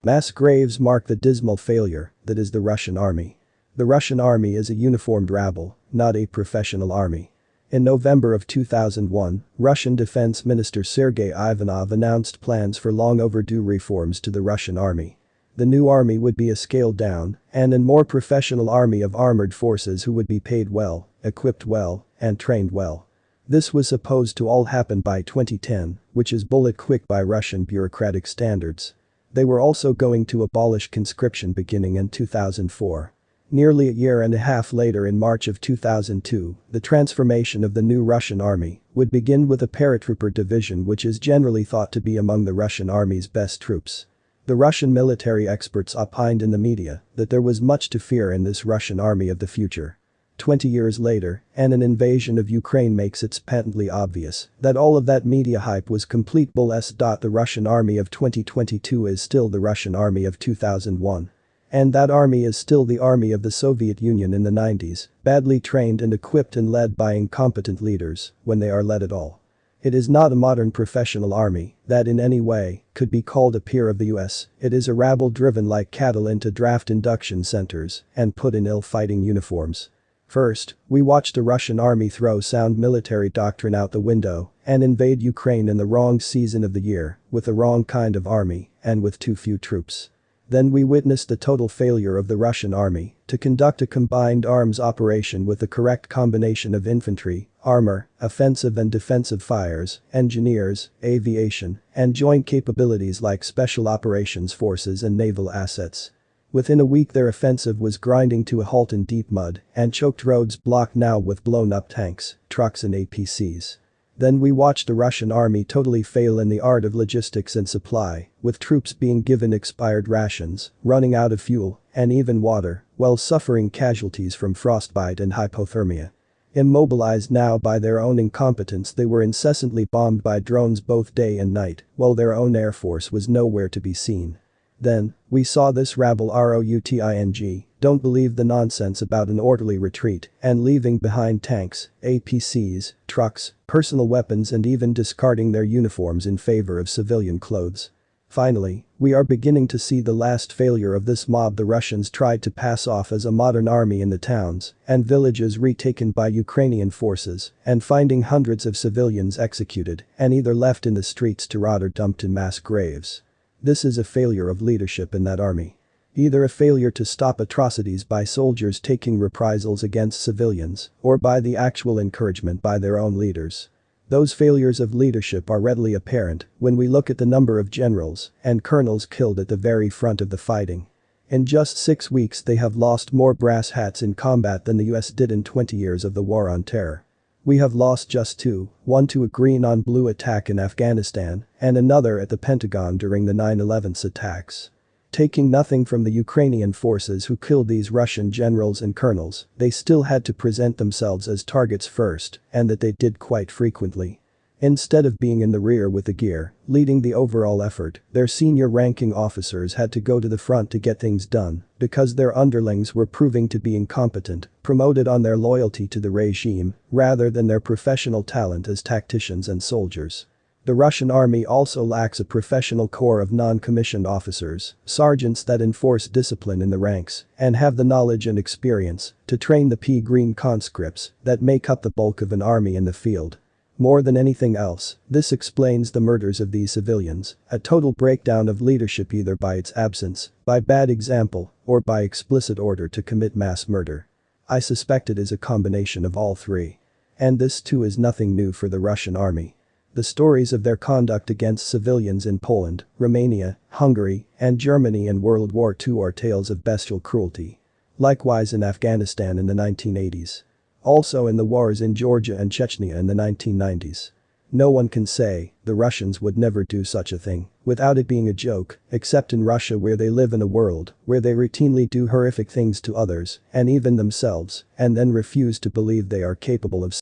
Mass graves mark the dismal failure that is the Russian army. The Russian army is a uniformed rabble, not a professional army. In November of 2001, Russian Defense Minister Sergei Ivanov announced plans for long-overdue reforms to the Russian army. The new army would be a scaled-down and more professional army of armored forces who would be paid well, equipped well, and trained well. This was supposed to all happen by 2010, which is bullet quick by Russian bureaucratic standards. They were also going to abolish conscription beginning in 2004. Nearly a year and a half later, in March of 2002, the transformation of the new Russian army would begin with a Paratrooper division, which is generally thought to be among the Russian army's best troops. The Russian military experts opined in the media that there was much to fear in this Russian army of the future. 20 years later, and an invasion of Ukraine makes it patently obvious that all of that media hype was complete bull. The Russian army of 2022 is still the Russian army of 2001. And that army is still the army of the Soviet Union in the 90s, badly trained and equipped and led by incompetent leaders, when they are led at all. It is not a modern professional army that in any way could be called a peer of the US. It is a rabble driven like cattle into draft induction centers and put in ill-fighting uniforms. First, we watched a Russian army throw sound military doctrine out the window and invade Ukraine in the wrong season of the year, with the wrong kind of army and with too few troops. Then we witnessed the total failure of the Russian army to conduct a combined arms operation with the correct combination of infantry, armor, offensive and defensive fires, engineers, aviation, and joint capabilities like special operations forces and naval assets. Within a week their offensive was grinding to a halt in deep mud and choked roads blocked now with blown-up tanks, trucks and APCs. Then we watched the Russian army totally fail in the art of logistics and supply, with troops being given expired rations, running out of fuel, and even water, while suffering casualties from frostbite and hypothermia. Immobilized now by their own incompetence, they were incessantly bombed by drones both day and night, while their own air force was nowhere to be seen. Then, we saw this rabble routing, don't believe the nonsense about an orderly retreat and leaving behind tanks, APCs, trucks, personal weapons and even discarding their uniforms in favor of civilian clothes. Finally, we are beginning to see the last failure of this mob. The Russians tried to pass off as a modern army in the towns and villages retaken by Ukrainian forces and finding hundreds of civilians executed and either left in the streets to rot or dumped in mass graves. This is a failure of leadership in that army. Either a failure to stop atrocities by soldiers taking reprisals against civilians or by the actual encouragement by their own leaders. Those failures of leadership are readily apparent when we look at the number of generals and colonels killed at the very front of the fighting. In just 6 weeks they have lost more brass hats in combat than the US did in 20 years of the War on Terror. We have lost just two, one to a green-on-blue attack in Afghanistan and another at the Pentagon during the 9/11 attacks. Taking nothing from the Ukrainian forces who killed these Russian generals and colonels, they still had to present themselves as targets first, and that they did quite frequently. Instead of being in the rear with the gear, leading the overall effort, their senior ranking officers had to go to the front to get things done because their underlings were proving to be incompetent, promoted on their loyalty to the regime rather than their professional talent as tacticians and soldiers. The Russian army also lacks a professional corps of non-commissioned officers, sergeants that enforce discipline in the ranks and have the knowledge and experience to train the pea-green conscripts that make up the bulk of an army in the field. More than anything else, this explains the murders of these civilians, a total breakdown of leadership either by its absence, by bad example, or by explicit order to commit mass murder. I suspect it is a combination of all three. And this too is nothing new for the Russian army. The stories of their conduct against civilians in Poland, Romania, Hungary, and Germany in World War II are tales of bestial cruelty. Likewise in Afghanistan in the 1980s. Also in the wars in Georgia and Chechnya in the 1990s. No one can say the Russians would never do such a thing without it being a joke, except in Russia, where they live in a world where they routinely do horrific things to others and even themselves and then refuse to believe they are capable of.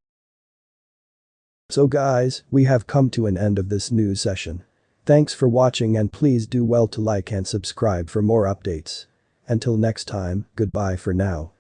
So guys, we have come to an end of this news session. Thanks for watching and please do well to like and subscribe for more updates. Until next time, goodbye for now.